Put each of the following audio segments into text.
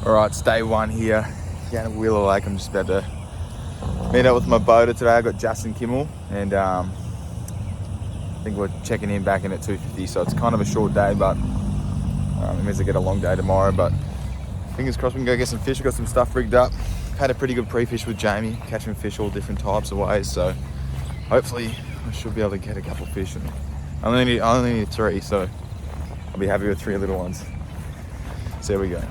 Alright, it's day one here down at Wheeler Lake. I'm just about to meet up with my boater today. I got Justin Kimmel and I think we're checking in back in at 2:50, so it's kind of a short day, but it means I get a long day tomorrow. But fingers crossed we can go get some fish. We've got some stuff rigged up. Had a pretty good pre-fish with Jamie, catching fish all different types of ways, so hopefully I should be able to get a couple of fish. And I only need 3, so I'll be happy with 3 little ones. So there we go.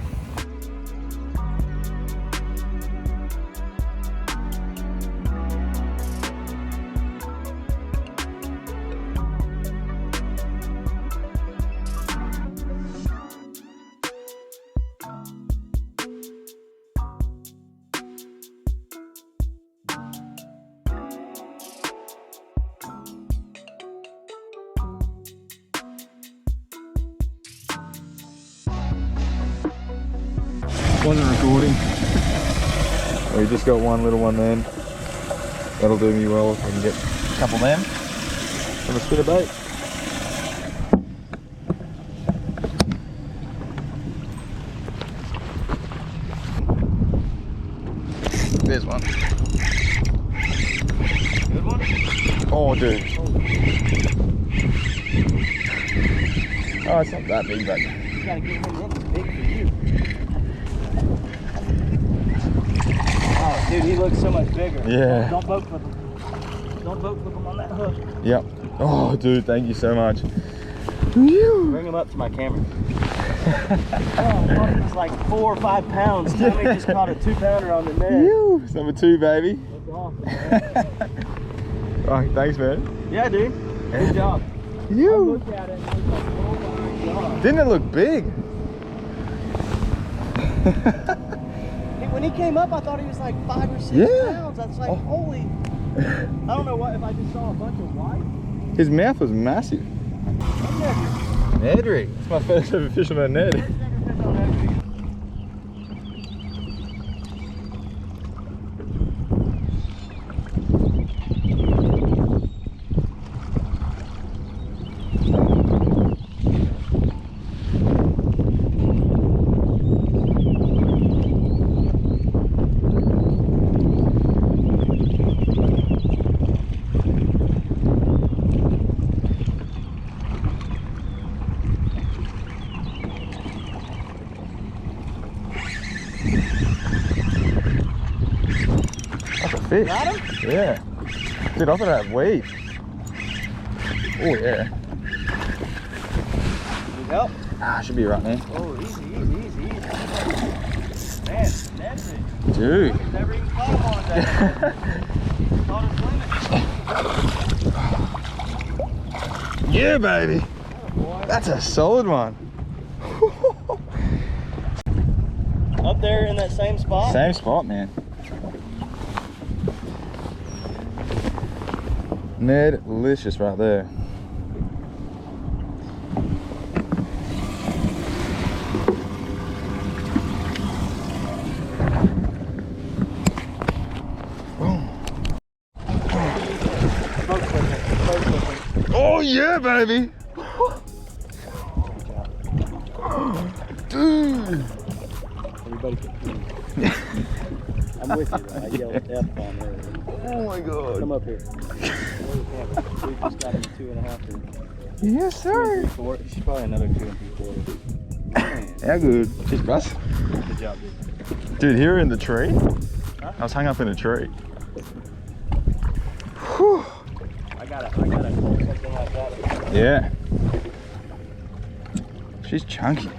Wasn't recording. We just got one little one then. That'll do me well if I can get a couple of them. Have a spit of bait. There's one. Good one? Oh, dude. Oh, it's not that big, but you gotta get him in. It's big for you. Oh, dude, he looks so much bigger. Yeah. Don't boat flip him. Don't boat flip him on that hook. Yep. Oh, dude, thank you so much. Bring him up to my camera. Oh, I thought it was like 4 or 5 pounds. Tommy just caught a 2-pounder on the net. It's number 2, baby. That's awesome, man. Oh, thanks, man. Yeah, dude. Good job. I looked at it and I was like, oh my god. Didn't it look big? When he came up, I thought he was like 5 or 6 pounds. I was like, holy. I don't know what if I just saw a bunch of white. His mouth was massive. Nedry. It's my first ever fish on a Ned. Fish. Got him? Yeah. Dude, off of that weed. Oh, yeah. Need help? Ah, should be right, man. Oh, easy. Man, that's it. Dude. He's never even caught him on that. Caught his limit. Yeah, baby. Oh, boy. That's a solid one. Up there in that same spot? Same spot, man. Ned-licious right there. Boom. Oh yeah, baby. Dude. Everybody confused. I'm with you though. I yelled F on there. Oh my god. Come up here. We just got him 2.5. Yes, sir. 2 3/4. She's probably another 2 3/4. How good? Cheers, Bus. Good job, dude. Dude, here in the tree. Huh? I was hung up in a tree. Whew. I gotta pull something like that. Yeah. She's chunky.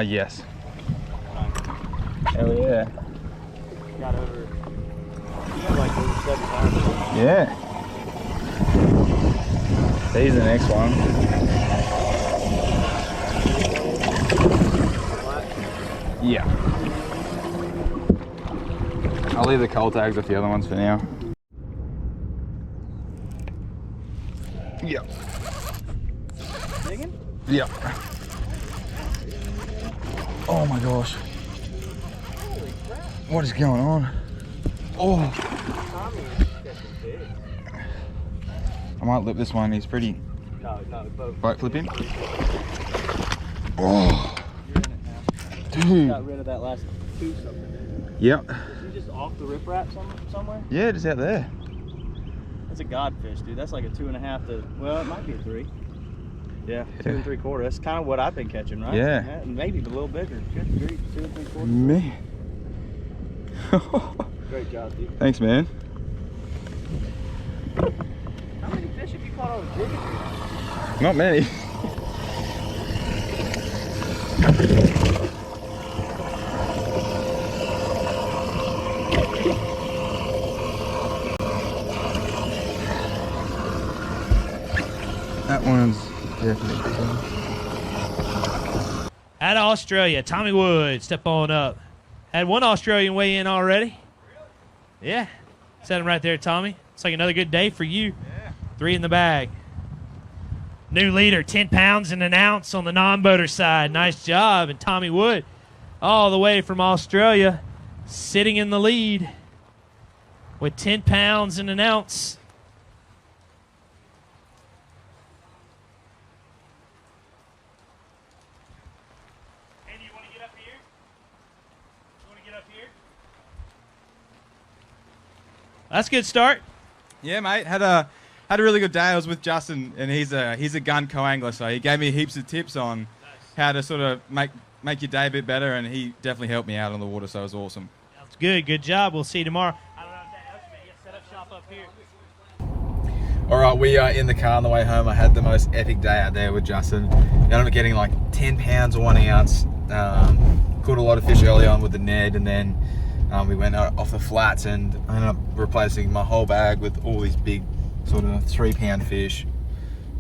Yes. Hell yeah. Got over, like over 7 pounds. Yeah. Here's the next one. Yeah. I'll leave the cold tags off the other ones for now. Yep. Digging? Yep. Oh my gosh. What is going on? Oh. I might lip this one. He's pretty. No, both. Boat flipping. Oh. Dude. Got rid of that last two something. Yep. Is he just off the riprap somewhere? Yeah, just out there. That's a godfish, dude. That's like a 2.5 to, well, it might be a 3. Yeah, 2 3/4. That's kind of what I've been catching, right? Yeah. And maybe a little bigger. Good grief, 2 3/4. Man. Great job, dude. Thanks, man. How many fish have you caught on a jig? Not many. That one's definitely good. Out of Australia, Tommy Wood, step on up. Had one Australian weigh in already. Yeah. Set him right there, Tommy. It's like another good day for you. Yeah. 3 in the bag. New leader, 10 pounds and an ounce on the non-boater side. Nice job. And Tommy Wood, all the way from Australia, sitting in the lead with 10 pounds and an ounce. Andy, you want to get up here? You want to get up here? That's a good start. Yeah, mate. Had a really good day. I was with Justin, and he's a gun co-angler, so he gave me heaps of tips on how to sort of make your day a bit better, and he definitely helped me out on the water, so it was awesome. That's good. Good job. We'll see you tomorrow. I don't know if that helps me. You set up shop up here. All right, we are in the car on the way home. I had the most epic day out there with Justin. Ended up getting like 10 pounds or 1 ounce. Caught a lot of fish early on with the Ned, and then we went out off the flats, and I ended up replacing my whole bag with all these big sort of 3-pound fish,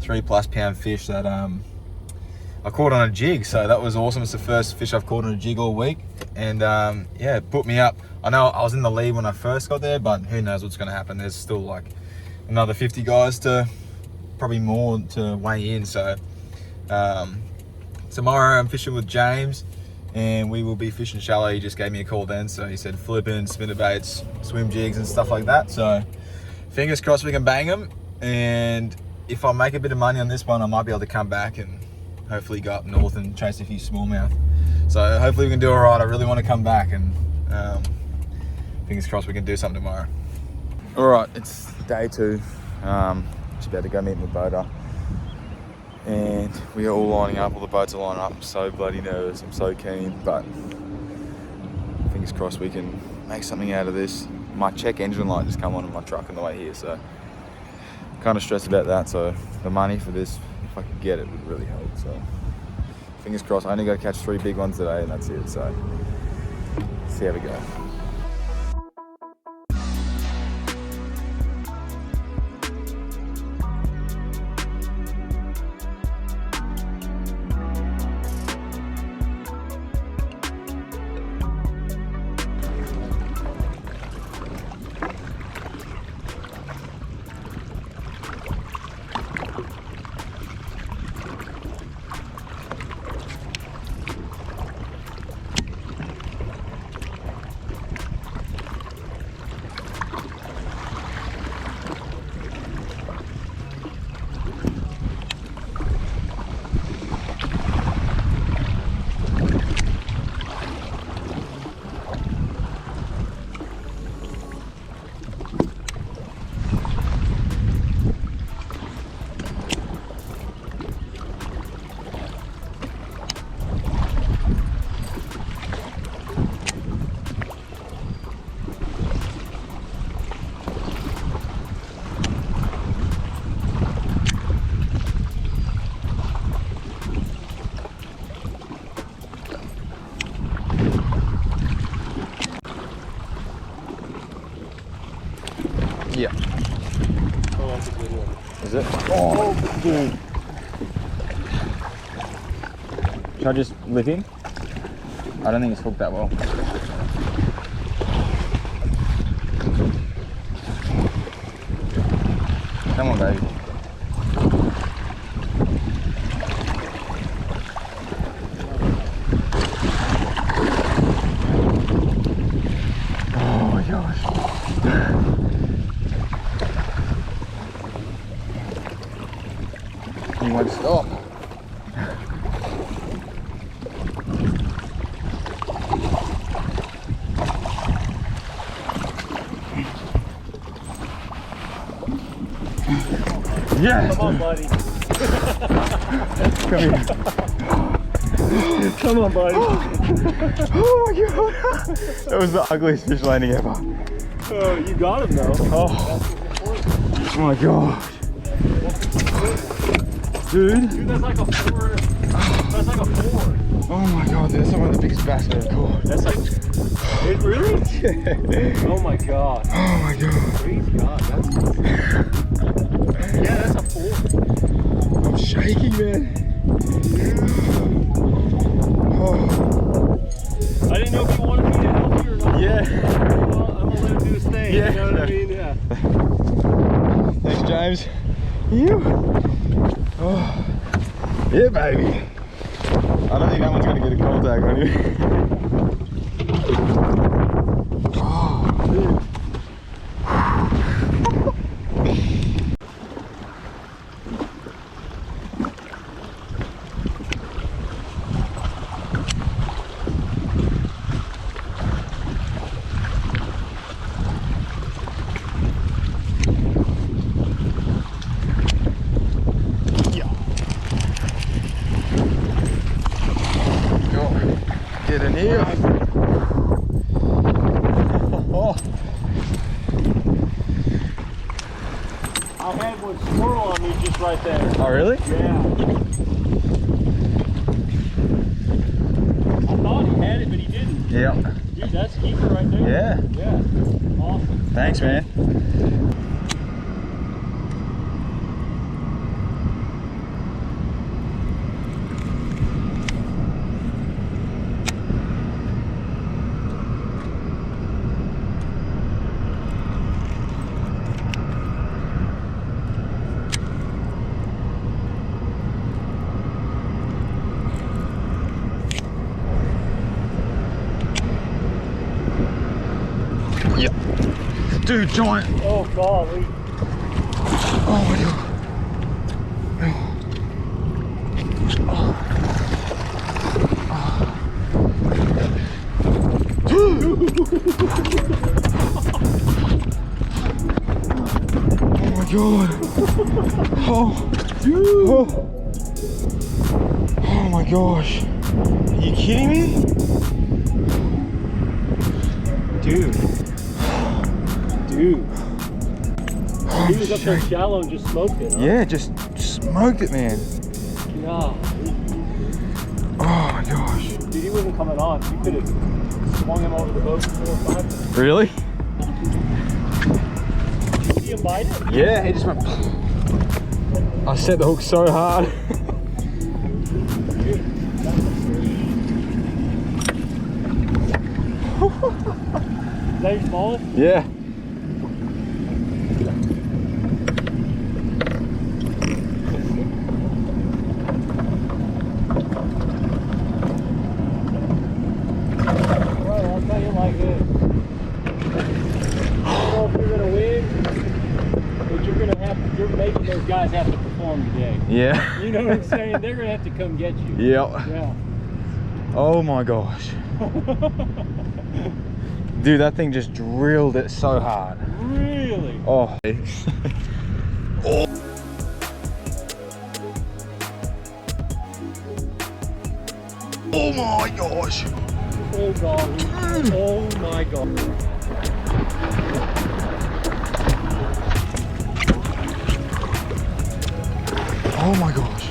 3+ pound fish that I caught on a jig. So that was awesome. It's the first fish I've caught on a jig all week, and yeah, it put me up. I know I was in the lead when I first got there, but who knows what's going to happen. There's still like another 50 guys to, probably more, to weigh in. So tomorrow I'm fishing with James, and we will be fishing shallow. He just gave me a call then, so he said flipping, spinnerbaits, swim jigs and stuff like that. So fingers crossed we can bang them, and if I make a bit of money on this one, I might be able to come back and hopefully go up north and chase a few smallmouth. So hopefully we can do all right. I really want to come back, and fingers crossed we can do something tomorrow. All right, it's day 2. Just about to go meet my boater, and we are all lining up. All the boats are lining up. I'm so bloody nervous. I'm so keen, but fingers crossed we can make something out of this. My check engine light just come on in my truck on the way here, so kind of stressed about that. So the money for this, if I could get it, would really help. So fingers crossed. I only got to catch 3 big ones today, and that's it. So see how we go. Yeah. Oh, that's a good one. Is it? Oh, dude. Should I just lip him? I don't think it's hooked that well. Come on, baby. Oh my gosh. He won't stop. Yes! Come on, buddy. Come here. Come on, buddy. Oh my god! That was the ugliest fish landing ever. Oh, you got him though. Oh my gosh. Dude. Dude, that's like a 4. That's like a 4. Oh my god, dude, that's one of the biggest bass I've ever caught. That's like, it really? Yeah. Oh my god. Oh my god. Praise God. Yeah, that's a 4. I'm shaking, man. Oh. I didn't know if you wanted me to help you or not. Yeah. Well, I'm gonna let him do his thing. Yeah. You know what I mean? Yeah. Thanks, James. You. Oh. Yeah, baby. I don't think that one's gonna get a contact on you. Oh, dude. Get in here. Oh. I had one swirl on me just right there. Oh, really? Yeah. I thought he had it, but he didn't. Yeah. Dude, that's a keeper right there. Yeah. Yeah. Awesome. Thanks, man. Yep. Dude, giant. Oh, golly. Oh my god. Oh my god. Oh. Oh. Oh my gosh. Are you kidding me? Dude. Dude. He was up there shallow and just smoked it, huh? Yeah, just smoked it, man. Yeah. Oh my gosh. Dude, he wasn't coming on. You could have swung him over the boat 4 or 5 times. Really? Did you see him bite it? Yeah, he just went. I set the hook so hard. Is that your smallest? Yeah. Well, I'll tell you like this. I don't know if you're gonna win, but you're making those guys have to perform today. Yeah. You know what I'm saying? They're gonna have to come get you. Yeah. Yeah. Oh my gosh. Dude, that thing just drilled it so hard. Really? Oh. Oh. Oh my gosh. Oh god. Oh my god. Oh my gosh.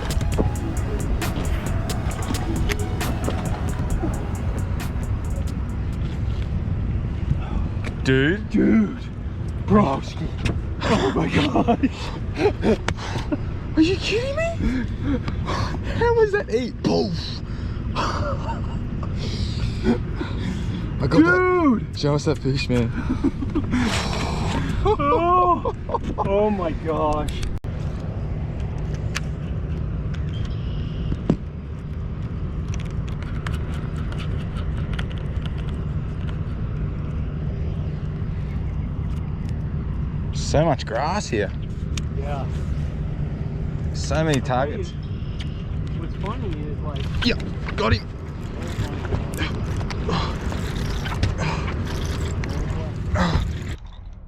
Dude. Dude. Bro. Oh my gosh. you kidding me? How was that eat? Poof. I got that. Show us that fish, man. Oh my gosh. So much grass here. Yeah. So many targets. What's funny is like. Yeah, got him.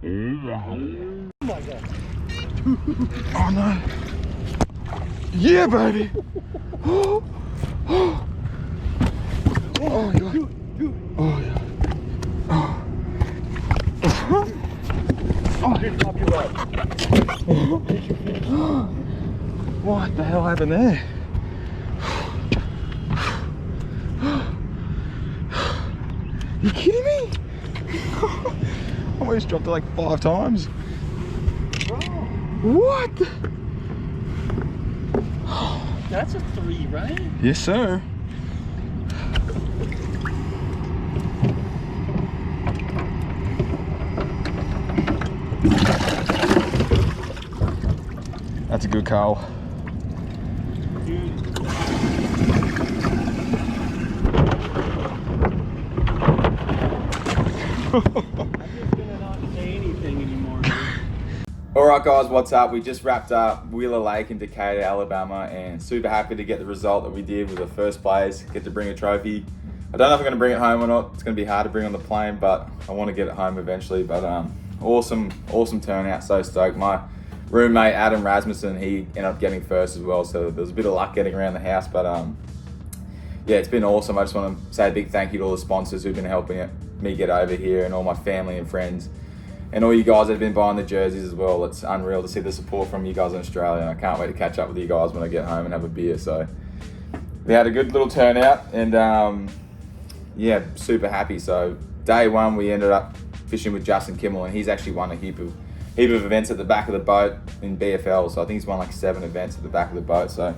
Oh my god. Oh no. Yeah, baby. Oh my god. Oh yeah. What the hell happened there? You kidding me? I almost dropped it like 5 times. What? That's a 3, right? Yes, sir. That's a good call. Alright guys, what's up? We just wrapped up Wheeler Lake in Decatur, Alabama, and super happy to get the result that we did with the first place, get to bring a trophy. I don't know if I'm going to bring it home or not. It's going to be hard to bring on the plane, but I want to get it home eventually. But awesome turnout, so stoked. My roommate Adam Rasmussen, he ended up getting first as well, so there was a bit of luck getting around the house, but yeah, it's been awesome. I just want to say a big thank you to all the sponsors who've been helping me get over here, and all my family and friends, and all you guys that have been buying the jerseys as well. It's unreal to see the support from you guys in Australia, and I can't wait to catch up with you guys when I get home and have a beer. So we had a good little turnout, and yeah, super happy. So day one, we ended up fishing with Justin Kimmel, and he's actually won a heap of events at the back of the boat in BFL. So I think he's won like 7 events at the back of the boat. So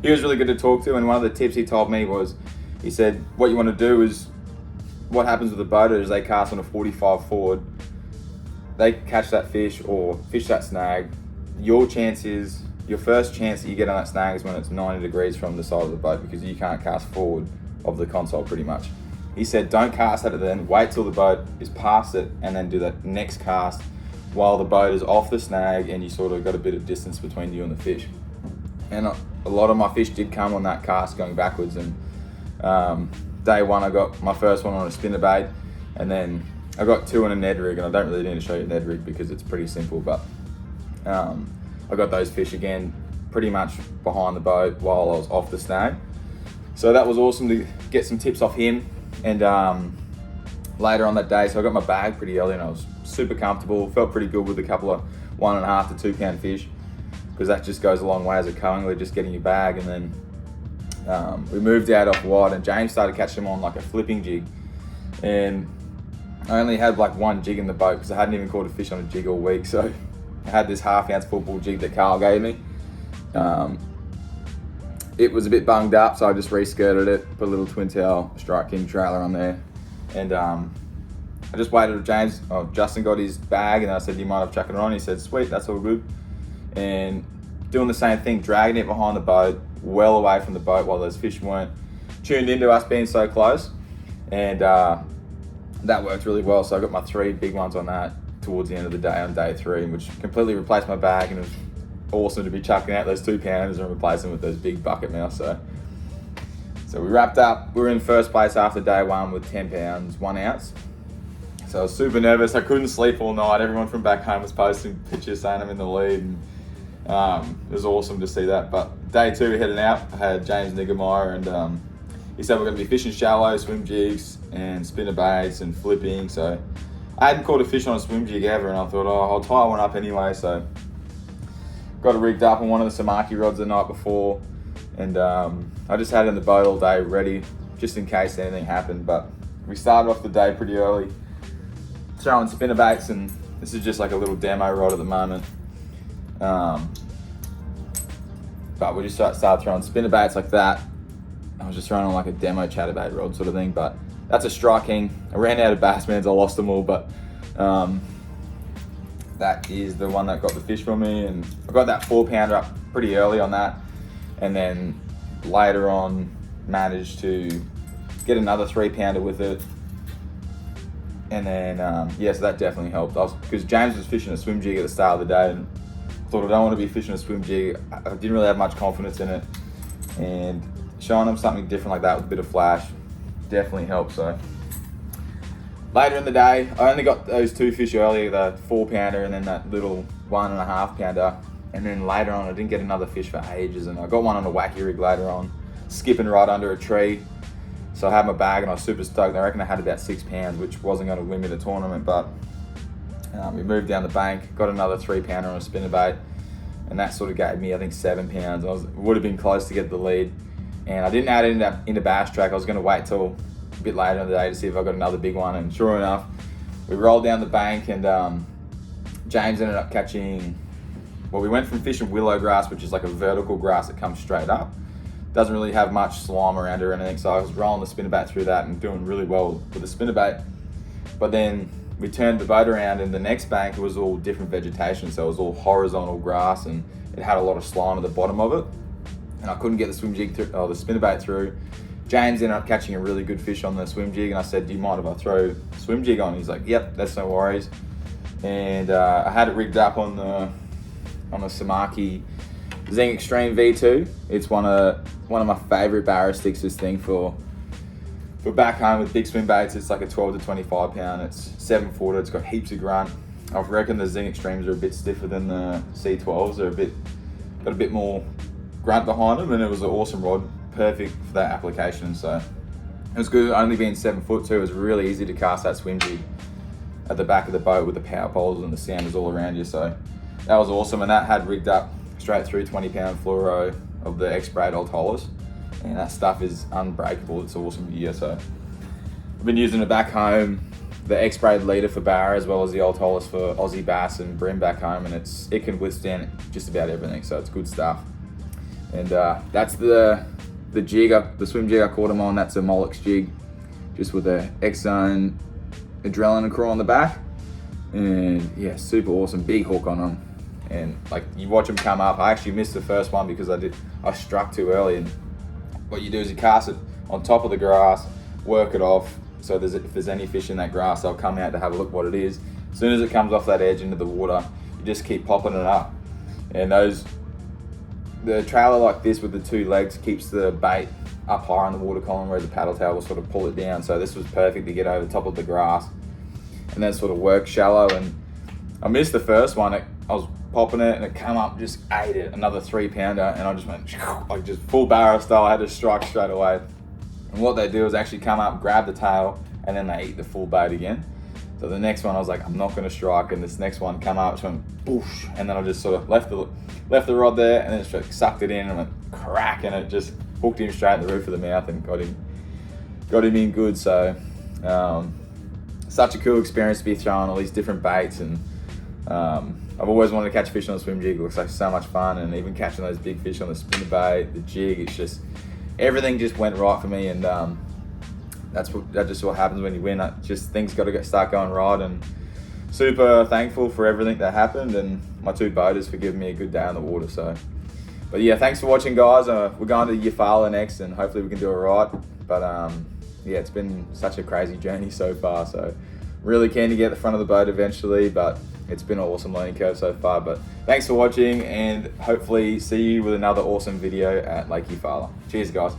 he was really good to talk to, and one of the tips he told me was, he said, what you want to do is, what happens with the boaters, they cast on a 45 forward, they catch that fish or fish that snag. Your first chance that you get on that snag is when it's 90 degrees from the side of the boat, because you can't cast forward of the console pretty much. He said, don't cast at it then, wait till the boat is past it, and then do that next cast while the boat is off the snag and you sort of got a bit of distance between you and the fish. And a lot of my fish did come on that cast going backwards, and day one I got my first one on a spinnerbait, and then I got 2 on a Ned rig, and I don't really need to show you Ned rig because it's pretty simple, but I got those fish again pretty much behind the boat while I was off the snag. So that was awesome to get some tips off him. And later on that day, so I got my bag pretty early, and I was super comfortable, felt pretty good with a couple of 1.5 to 2 pound fish, because that just goes a long way as a co-angler, just getting your bag. And then we moved out off wide, and James started catching them on like a flipping jig, and I only had like 1 jig in the boat because I hadn't even caught a fish on a jig all week. So I had this 1/2 ounce football jig that Carl gave me. It was a bit bunged up, so I just re-skirted it, put a little twin tail Strike King trailer on there, and I just waited till Justin got his bag, and I said, do you mind if I chuck it on? He said, sweet, that's all good. And doing the same thing, dragging it behind the boat, well away from the boat while those fish weren't tuned into us being so close, and that worked really well. So I got my 3 big ones on that towards the end of the day on day 3, which completely replaced my bag, and it was awesome to be chucking out those 2 pounders and replacing with those big bucket mouths. So we wrapped up. We were in first place after day 1 with 10 pounds, 1 ounce. So I was super nervous. I couldn't sleep all night. Everyone from back home was posting pictures saying I'm in the lead, and it was awesome to see that. But day 2, heading out, I had James Niggemeyer, and he said we're going to be fishing shallow, swim jigs, and spinner baits and flipping. So I hadn't caught a fish on a swim jig ever, and I thought, I'll tie one up anyway. So got it rigged up on one of the Samaki rods the night before, and I just had it in the boat all day ready, just in case anything happened. But we started off the day pretty early, throwing spinner baits, and this is just like a little demo rod at the moment. But we just started throwing spinnerbaits like that. I was just throwing on like a demo chatterbait rod sort of thing, but that's a Strike King. I ran out of Bassmans, I lost them all, but that is the one that got the fish for me, and I got that 4-pounder up pretty early on that, and then later on managed to get another 3-pounder with it, and then yeah, so that definitely helped. Because James was fishing a swim jig at the start of the day, and thought I don't want to be fishing a swim jig. I didn't really have much confidence in it, and showing him something different like that with a bit of flash definitely helped. So later in the day, I only got those 2 fish earlier, the 4-pounder and then that little 1.5-pounder. And then later on, I didn't get another fish for ages, and I got one on a wacky rig later on, skipping right under a tree. So I had my bag and I was super stoked. I reckon I had about 6 pounds, which wasn't going to win me the tournament, but we moved down the bank, got another 3-pounder on a spinnerbait, and that sort of gave me, I think, 7 pounds. Would have been close to get the lead. And I didn't add it into Bass Track. I was going to wait till a bit later in the day to see if I got another big one, and sure enough, we rolled down the bank, and James ended up catching, well, we went from fishing willow grass, which is like a vertical grass that comes straight up. Doesn't really have much slime around it or anything, so I was rolling the spinnerbait through that and doing really well with the spinnerbait. But then we turned the boat around, and the next bank was all different vegetation, so it was all horizontal grass, and it had a lot of slime at the bottom of it, and I couldn't get the swim jig through, or the spinnerbait through. James ended up catching a really good fish on the swim jig, and I said, do you mind if I throw the swim jig on? He's like, yep, that's no worries. And I had it rigged up on the Samaki Zing Extreme V2. It's one of my favorite Barra sticks, this thing for back home with big swim baits. It's like a 12 to 25 pound. It's 7-footer. It's got heaps of grunt. I reckon the Zing Extremes are a bit stiffer than the C12s. They're got a bit more grunt behind them, and it was an awesome rod, perfect for that application. So it was good. Only being 7 foot too, it was really easy to cast that swim jig at the back of the boat with the power poles and the sounders all around you. So that was awesome, and that had rigged up straight through 20-pound fluoro of the X-Braid Altolis, and that stuff is unbreakable. It's awesome gear. So I've been using it back home, the X-Braid leader for Barra as well as the Altolis for Aussie bass and brim back home, and it can withstand just about everything. So it's good stuff. And that's the jig, the swim jig I caught him on. That's a Molex jig, just with the X-Zone adrenaline crawl on the back, and yeah, super awesome, big hook on them. And like, you watch them come up. I actually missed the first one because I struck too early, and what you do is you cast it on top of the grass, work it off, so if there's any fish in that grass, they'll come out to have a look what it is. As soon as it comes off that edge into the water, you just keep popping it up. And the trailer like this with the 2 legs keeps the bait up higher in the water column, where the paddle tail will sort of pull it down. So this was perfect to get over the top of the grass and then sort of work shallow. And I missed the first one. I was popping it and it came up, just ate it, another 3-pounder, and I just went like just full Barra style. I had to strike straight away. And what they do is actually come up, grab the tail, and then they eat the full bait again. So the next one I was like, I'm not going to strike, and this next one came up, just went boosh, and then I just sort of left the rod there, and then just sucked it in and went crack, and it just hooked him straight in the roof of the mouth and got him in good. So such a cool experience to be throwing all these different baits, and I've always wanted to catch fish on a swim jig. It looks like so much fun, and even catching those big fish on the spinnerbait, the jig, it's just, everything just went right for me. And that's just what happens when you win. Just things got to start going right, and super thankful for everything that happened, and my 2 boaters for giving me a good day on the water. So, but yeah, thanks for watching, guys. We're going to Eufaula next, and hopefully we can do it right. But yeah, it's been such a crazy journey so far. So really keen to get the front of the boat eventually, but it's been an awesome learning curve so far. But thanks for watching, and hopefully see you with another awesome video at Lake Eufaula. Cheers, guys.